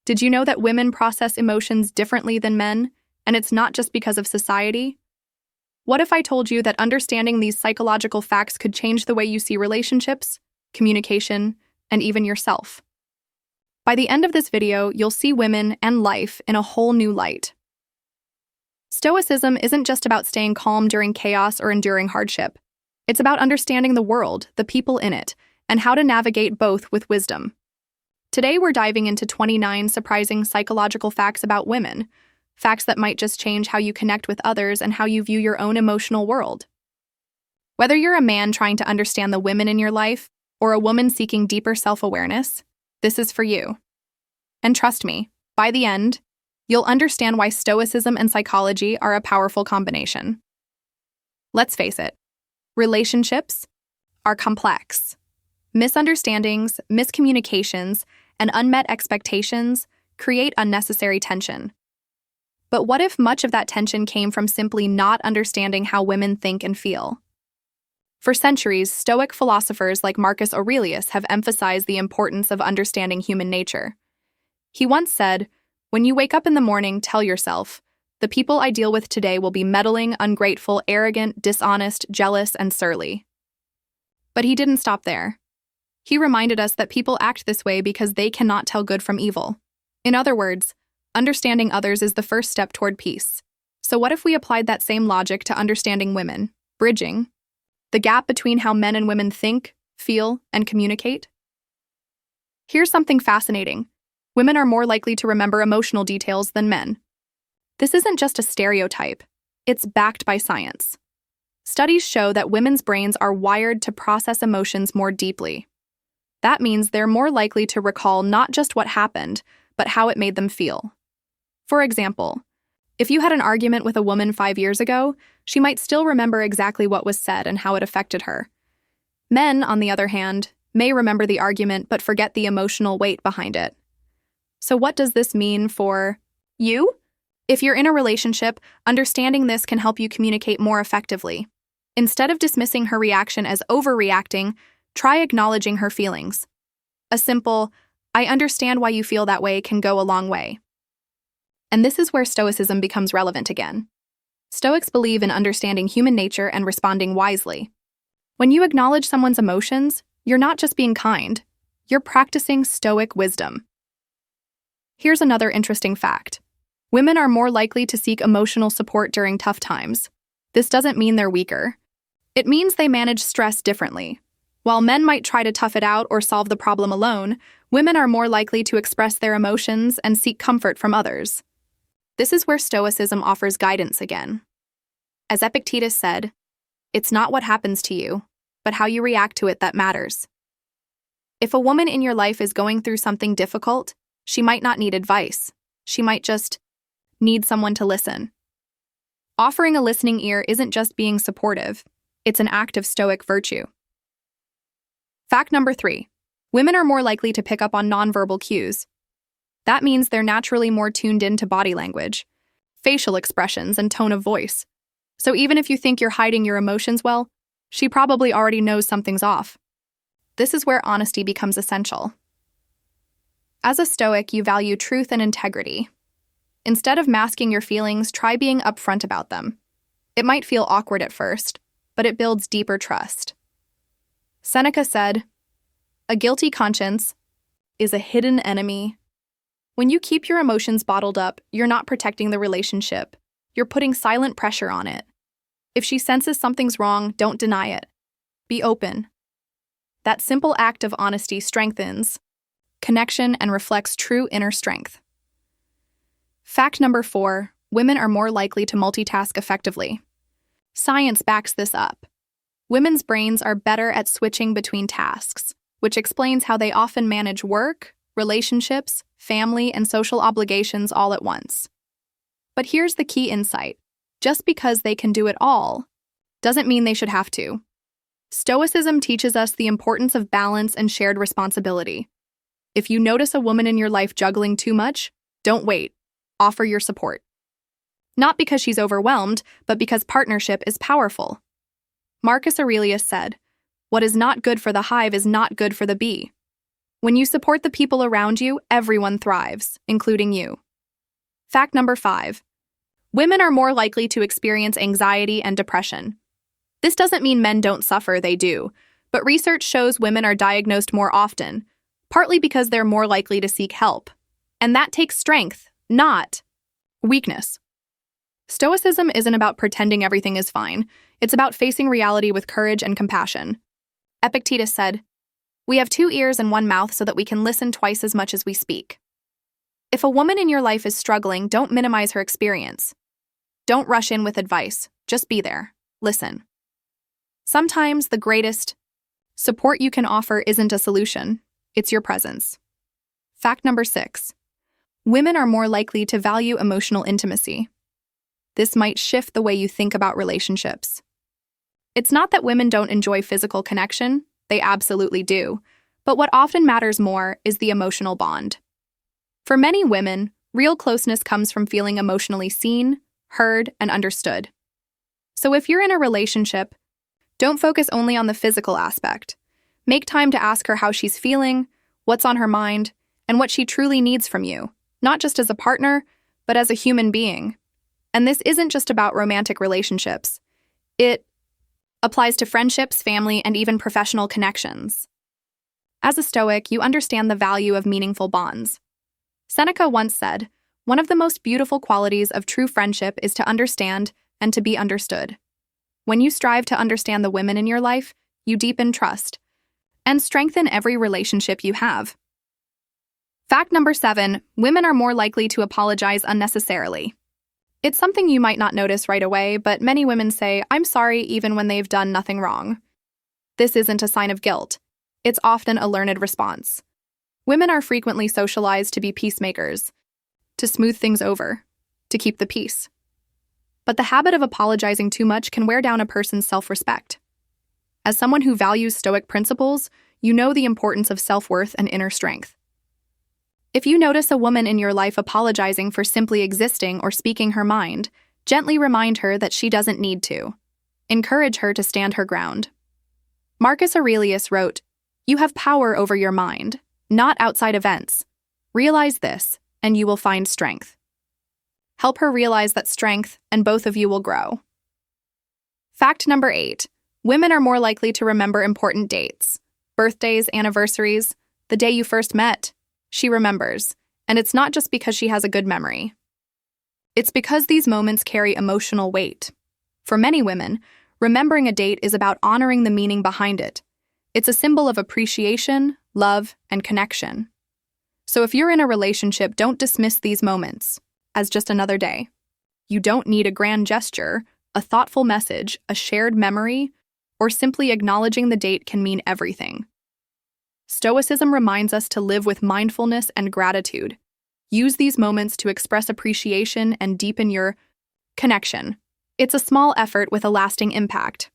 Did you know that women process emotions differently than men, and it's not just because of society? What if I told you that understanding these psychological facts could change the way you see relationships, communication, and even yourself? By the end of this video, you'll see women and life in a whole new light. Stoicism isn't just about staying calm during chaos or enduring hardship. It's about understanding the world, the people in it, and how to navigate both with wisdom. Today, we're diving into 29 surprising psychological facts about women, facts that might just change how you connect with others and how you view your own emotional world. Whether you're a man trying to understand the women in your life or a woman seeking deeper self-awareness, this is for you. And trust me, by the end, you'll understand why Stoicism and psychology are a powerful combination. Let's face it, relationships are complex. Misunderstandings, miscommunications, and unmet expectations create unnecessary tension. But what if much of that tension came from simply not understanding how women think and feel? For centuries, Stoic philosophers like Marcus Aurelius have emphasized the importance of understanding human nature. He once said, "When you wake up in the morning, tell yourself, the people I deal with today will be meddling, ungrateful, arrogant, dishonest, jealous, and surly." But he didn't stop there. He reminded us that people act this way because they cannot tell good from evil. In other words, understanding others is the first step toward peace. So what if we applied that same logic to understanding women, bridging the gap between how men and women think, feel, and communicate? Here's something fascinating. Women are more likely to remember emotional details than men. This isn't just a stereotype. It's backed by science. Studies show that women's brains are wired to process emotions more deeply. That means they're more likely to recall not just what happened, but how it made them feel. For example, if you had an argument with a woman 5 years ago, she might still remember exactly what was said and how it affected her. Men, on the other hand, may remember the argument but forget the emotional weight behind it. So what does this mean for you? If you're in a relationship, understanding this can help you communicate more effectively. Instead of dismissing her reaction as overreacting, try acknowledging her feelings. A simple, "I understand why you feel that way," can go a long way. And this is where Stoicism becomes relevant again. Stoics believe in understanding human nature and responding wisely. When you acknowledge someone's emotions, you're not just being kind, you're practicing Stoic wisdom. Here's another interesting fact. Women are more likely to seek emotional support during tough times. This doesn't mean they're weaker. It means they manage stress differently. While men might try to tough it out or solve the problem alone, women are more likely to express their emotions and seek comfort from others. This is where Stoicism offers guidance again. As Epictetus said, "It's not what happens to you, but how you react to it that matters." If a woman in your life is going through something difficult, she might not need advice. She might just need someone to listen. Offering a listening ear isn't just being supportive, it's an act of Stoic virtue. Fact number 3. Women are more likely to pick up on nonverbal cues. That means they're naturally more tuned into body language, facial expressions, and tone of voice. So even if you think you're hiding your emotions well, she probably already knows something's off. This is where honesty becomes essential. As a Stoic, you value truth and integrity. Instead of masking your feelings, try being upfront about them. It might feel awkward at first, but it builds deeper trust. Seneca said, "A guilty conscience is a hidden enemy." When you keep your emotions bottled up, you're not protecting the relationship. You're putting silent pressure on it. If she senses something's wrong, don't deny it. Be open. That simple act of honesty strengthens connection and reflects true inner strength. Fact number 4, women are more likely to multitask effectively. Science backs this up. Women's brains are better at switching between tasks, which explains how they often manage work, relationships, family, and social obligations all at once. But here's the key insight. Just because they can do it all doesn't mean they should have to. Stoicism teaches us the importance of balance and shared responsibility. If you notice a woman in your life juggling too much, don't wait. Offer your support. Not because she's overwhelmed, but because partnership is powerful. Marcus Aurelius said, "What is not good for the hive is not good for the bee." When you support the people around you, everyone thrives, including you. Fact number 5. Women are more likely to experience anxiety and depression. This doesn't mean men don't suffer, they do, but research shows women are diagnosed more often, partly because they're more likely to seek help. And that takes strength, not weakness. Stoicism isn't about pretending everything is fine. It's about facing reality with courage and compassion. Epictetus said, "We have 2 ears and 1 mouth so that we can listen twice as much as we speak." If a woman in your life is struggling, don't minimize her experience. Don't rush in with advice. Just be there. Listen. Sometimes the greatest support you can offer isn't a solution. It's your presence. Fact number 6. Women are more likely to value emotional intimacy. This might shift the way you think about relationships. It's not that women don't enjoy physical connection. They absolutely do. But what often matters more is the emotional bond. For many women, real closeness comes from feeling emotionally seen, heard, and understood. So if you're in a relationship, don't focus only on the physical aspect. Make time to ask her how she's feeling, what's on her mind, and what she truly needs from you, not just as a partner, but as a human being. And this isn't just about romantic relationships. It applies to friendships, family, and even professional connections. As a Stoic, you understand the value of meaningful bonds. Seneca once said, "One of the most beautiful qualities of true friendship is to understand and to be understood." When you strive to understand the women in your life, you deepen trust and strengthen every relationship you have. Fact number 7, women are more likely to apologize unnecessarily. It's something you might not notice right away, but many women say, "I'm sorry," even when they've done nothing wrong. This isn't a sign of guilt. It's often a learned response. Women are frequently socialized to be peacemakers, to smooth things over, to keep the peace. But the habit of apologizing too much can wear down a person's self-respect. As someone who values Stoic principles, you know the importance of self-worth and inner strength. If you notice a woman in your life apologizing for simply existing or speaking her mind, gently remind her that she doesn't need to. Encourage her to stand her ground. Marcus Aurelius wrote, "You have power over your mind, not outside events. Realize this, and you will find strength." Help her realize that strength, and both of you will grow. Fact number 8. Women are more likely to remember important dates. Birthdays, anniversaries, the day you first met. She remembers, and it's not just because she has a good memory. It's because these moments carry emotional weight. For many women, remembering a date is about honoring the meaning behind it. It's a symbol of appreciation, love, and connection. So if you're in a relationship, don't dismiss these moments as just another day. You don't need a grand gesture, a thoughtful message, a shared memory, or simply acknowledging the date can mean everything. Stoicism reminds us to live with mindfulness and gratitude. Use these moments to express appreciation and deepen your connection. It's a small effort with a lasting impact.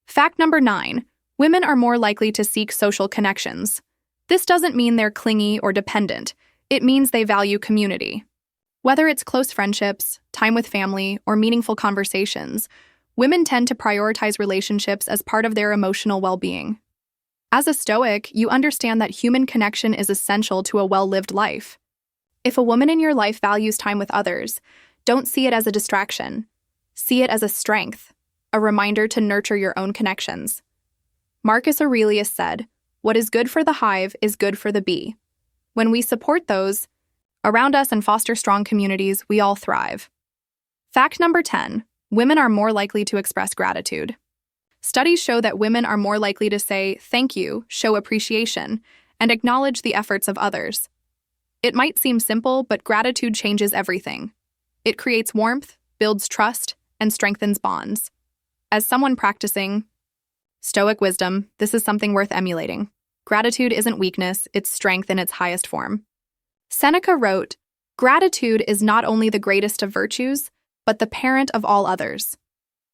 Fact number 9. Women are more likely to seek social connections. This doesn't mean they're clingy or dependent. It means they value community. Whether it's close friendships, time with family, or meaningful conversations, women tend to prioritize relationships as part of their emotional well-being. As a Stoic, you understand that human connection is essential to a well-lived life. If a woman in your life values time with others, don't see it as a distraction. See it as a strength, a reminder to nurture your own connections. Marcus Aurelius said, "What is good for the hive is good for the bee." When we support those around us and foster strong communities, we all thrive. Fact number 10. Women are more likely to express gratitude. Studies show that women are more likely to say thank you, show appreciation, and acknowledge the efforts of others. It might seem simple, but gratitude changes everything. It creates warmth, builds trust, and strengthens bonds. As someone practicing Stoic wisdom, this is something worth emulating. Gratitude isn't weakness, it's strength in its highest form. Seneca wrote, "Gratitude is not only the greatest of virtues, but the parent of all others."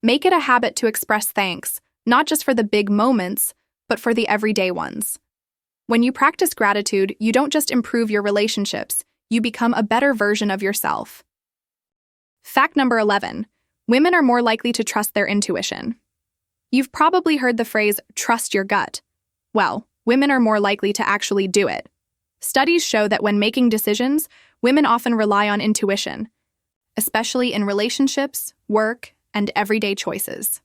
Make it a habit to express thanks, not just for the big moments, but for the everyday ones. When you practice gratitude, you don't just improve your relationships, you become a better version of yourself. Fact number 11. Women are more likely to trust their intuition. You've probably heard the phrase, "trust your gut." Well, women are more likely to actually do it. Studies show that when making decisions, women often rely on intuition, especially in relationships, work, and everyday choices.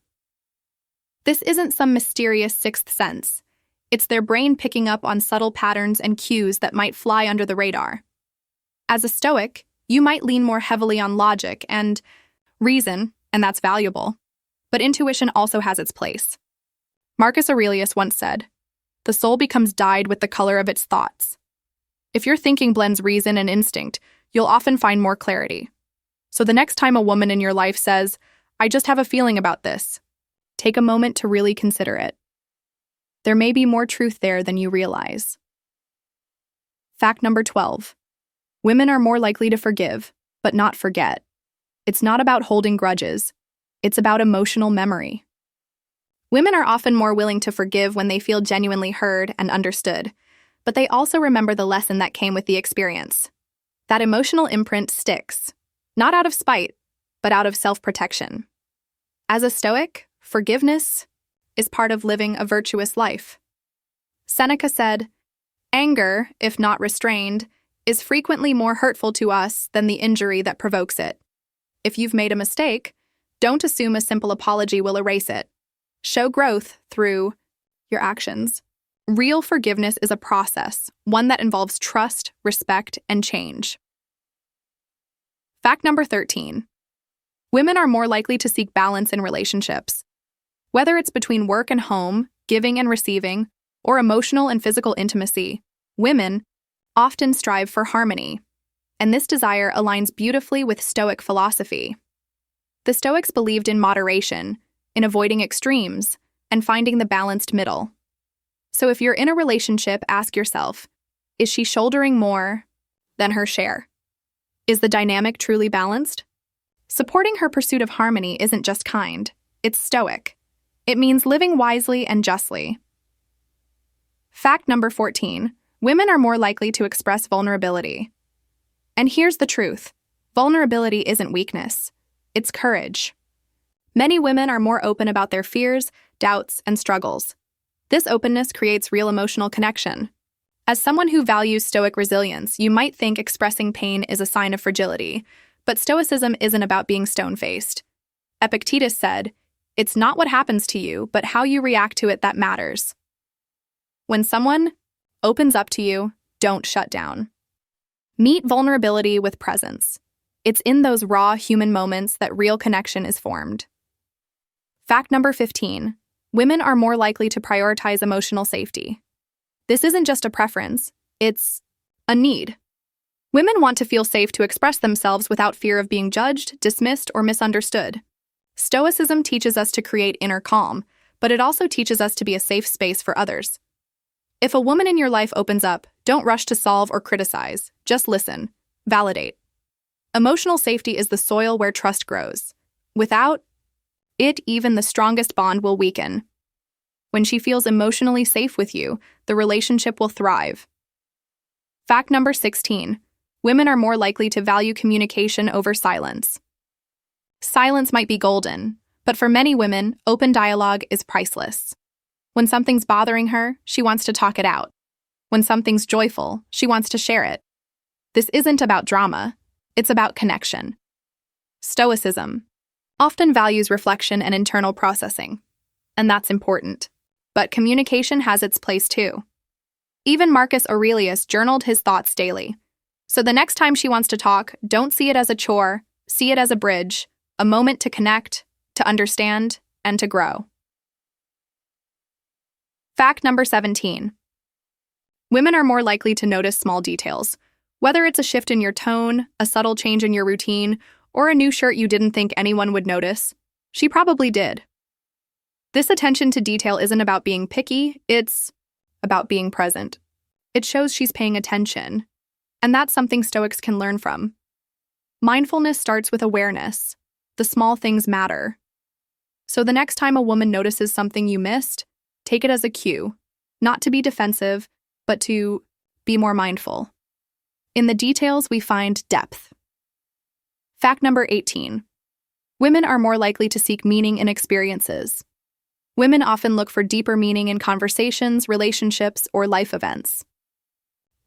This isn't some mysterious sixth sense. It's their brain picking up on subtle patterns and cues that might fly under the radar. As a Stoic, you might lean more heavily on logic and reason, and that's valuable. But intuition also has its place. Marcus Aurelius once said, "The soul becomes dyed with the color of its thoughts." If your thinking blends reason and instinct, you'll often find more clarity. So the next time a woman in your life says, "I just have a feeling about this," take a moment to really consider it. There may be more truth there than you realize. Fact number 12. Women are more likely to forgive, but not forget. It's not about holding grudges. It's about emotional memory. Women are often more willing to forgive when they feel genuinely heard and understood, but they also remember the lesson that came with the experience. That emotional imprint sticks, not out of spite, but out of self-protection. As a Stoic, forgiveness is part of living a virtuous life. Seneca said, "Anger, if not restrained, is frequently more hurtful to us than the injury that provokes it." If you've made a mistake, don't assume a simple apology will erase it. Show growth through your actions. Real forgiveness is a process, one that involves trust, respect, and change. Fact number 13. Women are more likely to seek balance in relationships. Whether it's between work and home, giving and receiving, or emotional and physical intimacy, women often strive for harmony, and this desire aligns beautifully with Stoic philosophy. The Stoics believed in moderation, in avoiding extremes, and finding the balanced middle. So if you're in a relationship, ask yourself, is she shouldering more than her share? Is the dynamic truly balanced? Supporting her pursuit of harmony isn't just kind, it's Stoic. It means living wisely and justly. Fact number 14. Women are more likely to express vulnerability. And here's the truth. Vulnerability isn't weakness. It's courage. Many women are more open about their fears, doubts, and struggles. This openness creates real emotional connection. As someone who values Stoic resilience, you might think expressing pain is a sign of fragility, but Stoicism isn't about being stone-faced. Epictetus said, "It's not what happens to you, but how you react to it that matters." When someone opens up to you, don't shut down. Meet vulnerability with presence. It's in those raw human moments that real connection is formed. Fact number 15. Women are more likely to prioritize emotional safety. This isn't just a preference, it's a need. Women want to feel safe to express themselves without fear of being judged, dismissed, or misunderstood. Stoicism teaches us to create inner calm, but it also teaches us to be a safe space for others. If a woman in your life opens up, don't rush to solve or criticize. Just listen. Validate. Emotional safety is the soil where trust grows. Without it, even the strongest bond will weaken. When she feels emotionally safe with you, the relationship will thrive. Fact number 16. Women are more likely to value communication over silence. Silence might be golden, but for many women, open dialogue is priceless. When something's bothering her, she wants to talk it out. When something's joyful, she wants to share it. This isn't about drama, it's about connection. Stoicism often values reflection and internal processing, and that's important. But communication has its place too. Even Marcus Aurelius journaled his thoughts daily. So the next time she wants to talk, don't see it as a chore, see it as a bridge, a moment to connect, to understand, and to grow. Fact number 17. Women are more likely to notice small details. Whether it's a shift in your tone, a subtle change in your routine, or a new shirt you didn't think anyone would notice, she probably did. This attention to detail isn't about being picky, it's about being present. It shows she's paying attention, and that's something Stoics can learn from. Mindfulness starts with awareness. The small things matter. So the next time a woman notices something you missed, take it as a cue, not to be defensive, but to be more mindful. In the details, we find depth. Fact number 18. Women are more likely to seek meaning in experiences. Women often look for deeper meaning in conversations, relationships, or life events.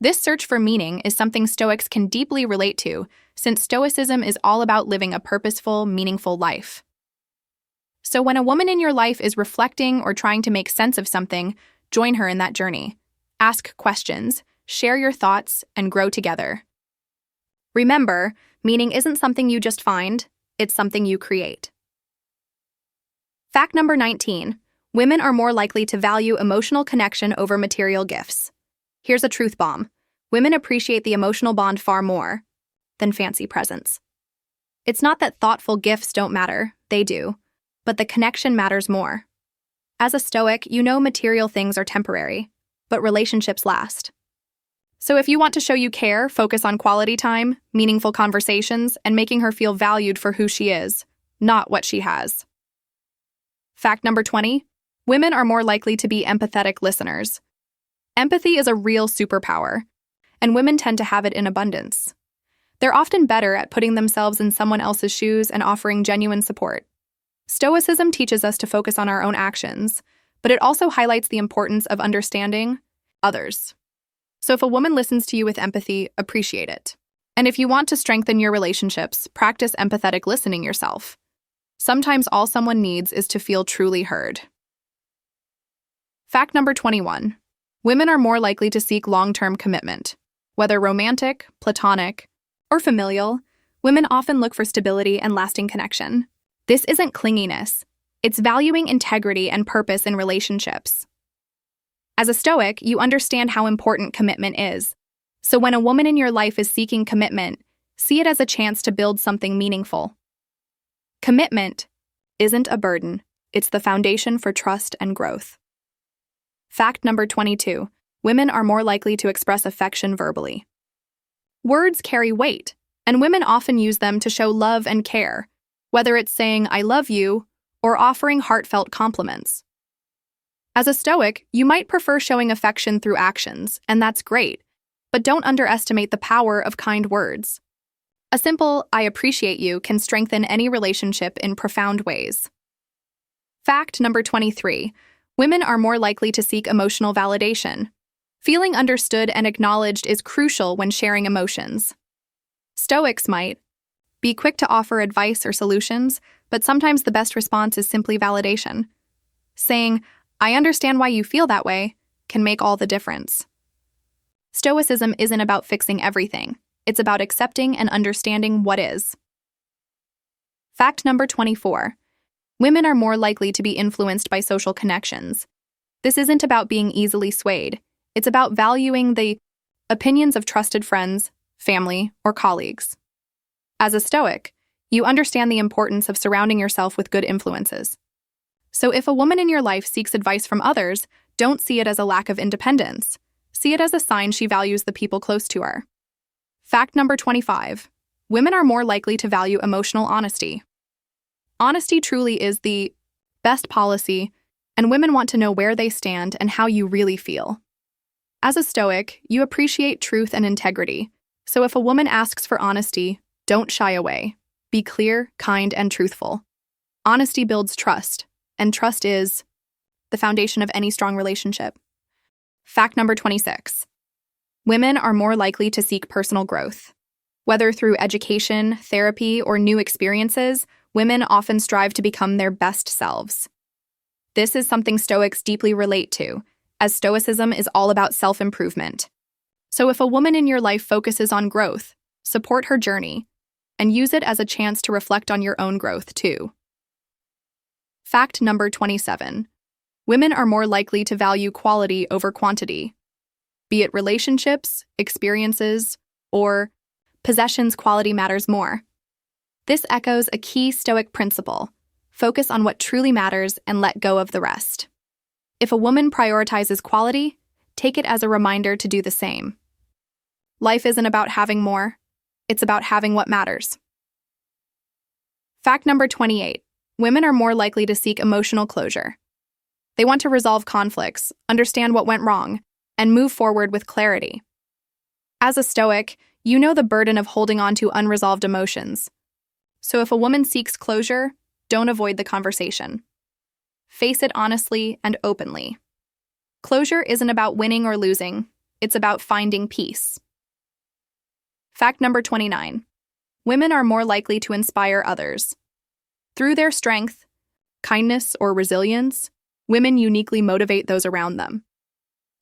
This search for meaning is something Stoics can deeply relate to, since Stoicism is all about living a purposeful, meaningful life. So when a woman in your life is reflecting or trying to make sense of something, join her in that journey. Ask questions, share your thoughts, and grow together. Remember, meaning isn't something you just find, it's something you create. Fact number 19. Women are more likely to value emotional connection over material gifts. Here's a truth bomb. Women appreciate the emotional bond far more than fancy presents. It's not that thoughtful gifts don't matter, they do, but the connection matters more. As a Stoic, you know material things are temporary, but relationships last. So if you want to show you care, focus on quality time, meaningful conversations, and making her feel valued for who she is, not what she has. Fact number 20. Women are more likely to be empathetic listeners. Empathy is a real superpower, and women tend to have it in abundance. They're often better at putting themselves in someone else's shoes and offering genuine support. Stoicism teaches us to focus on our own actions, but it also highlights the importance of understanding others. So if a woman listens to you with empathy, appreciate it. And if you want to strengthen your relationships, practice empathetic listening yourself. Sometimes all someone needs is to feel truly heard. Fact number 21. Women are more likely to seek long-term commitment. Whether romantic, platonic, or familial, women often look for stability and lasting connection. This isn't clinginess. It's valuing integrity and purpose in relationships. As a Stoic, you understand how important commitment is. So when a woman in your life is seeking commitment, see it as a chance to build something meaningful. Commitment isn't a burden. It's the foundation for trust and growth. Fact number 22. Women are more likely to express affection verbally. Words carry weight, and women often use them to show love and care, whether it's saying, "I love you," or offering heartfelt compliments. As a Stoic, you might prefer showing affection through actions, and that's great, but don't underestimate the power of kind words. A simple, "I appreciate you," can strengthen any relationship in profound ways. Fact number 23. Women are more likely to seek emotional validation. Feeling understood and acknowledged is crucial when sharing emotions. Stoics might be quick to offer advice or solutions, but sometimes the best response is simply validation. Saying, "I understand why you feel that way," can make all the difference. Stoicism isn't about fixing everything. It's about accepting and understanding what is. Fact number 24. Women are more likely to be influenced by social connections. This isn't about being easily swayed. It's about valuing the opinions of trusted friends, family, or colleagues. As a Stoic, you understand the importance of surrounding yourself with good influences. So if a woman in your life seeks advice from others, don't see it as a lack of independence. See it as a sign she values the people close to her. Fact number 25. Women are more likely to value emotional honesty. Honesty truly is the best policy, and women want to know where they stand and how you really feel. As a Stoic, you appreciate truth and integrity, so if a woman asks for honesty, don't shy away. Be clear, kind, and truthful. Honesty builds trust, and trust is the foundation of any strong relationship. Fact number 26. Women are more likely to seek personal growth. Whether through education, therapy, or new experiences, women often strive to become their best selves. This is something Stoics deeply relate to, as Stoicism is all about self-improvement. So if a woman in your life focuses on growth, support her journey, and use it as a chance to reflect on your own growth too. Fact number 27. Women are more likely to value quality over quantity. Be it relationships, experiences, or possessions, quality matters more. This echoes a key Stoic principle: focus on what truly matters and let go of the rest. If a woman prioritizes quality, take it as a reminder to do the same. Life isn't about having more, it's about having what matters. Fact number 28. Women are more likely to seek emotional closure. They want to resolve conflicts, understand what went wrong, and move forward with clarity. As a Stoic, you know the burden of holding on to unresolved emotions. So if a woman seeks closure, don't avoid the conversation. Face it honestly and openly. Closure isn't about winning or losing, it's about finding peace. Fact number 29. Women are more likely to inspire others. Through their strength, kindness, or resilience, women uniquely motivate those around them.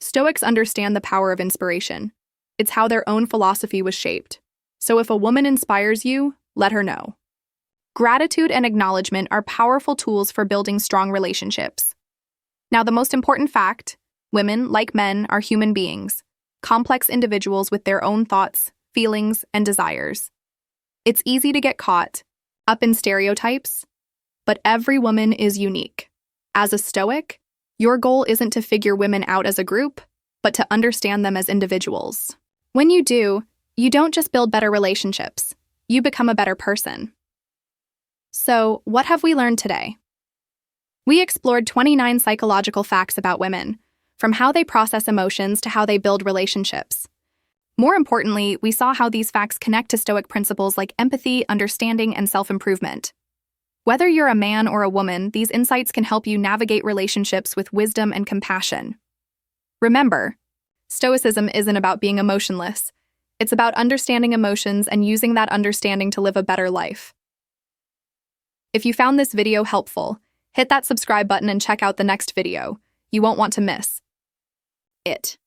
Stoics understand the power of inspiration. It's how their own philosophy was shaped. So if a woman inspires you, let her know. Gratitude and acknowledgement are powerful tools for building strong relationships. Now, the most important fact: women, like men, are human beings, complex individuals with their own thoughts, feelings, and desires. It's easy to get caught up in stereotypes, but every woman is unique. As a Stoic, your goal isn't to figure women out as a group, but to understand them as individuals. When you do, you don't just build better relationships, you become a better person. So, what have we learned today? We explored 29 psychological facts about women, from how they process emotions to how they build relationships. More importantly, we saw how these facts connect to Stoic principles like empathy, understanding, and self-improvement. Whether you're a man or a woman, these insights can help you navigate relationships with wisdom and compassion. Remember, Stoicism isn't about being emotionless. It's about understanding emotions and using that understanding to live a better life. If you found this video helpful, hit that subscribe button and check out the next video. You won't want to miss it.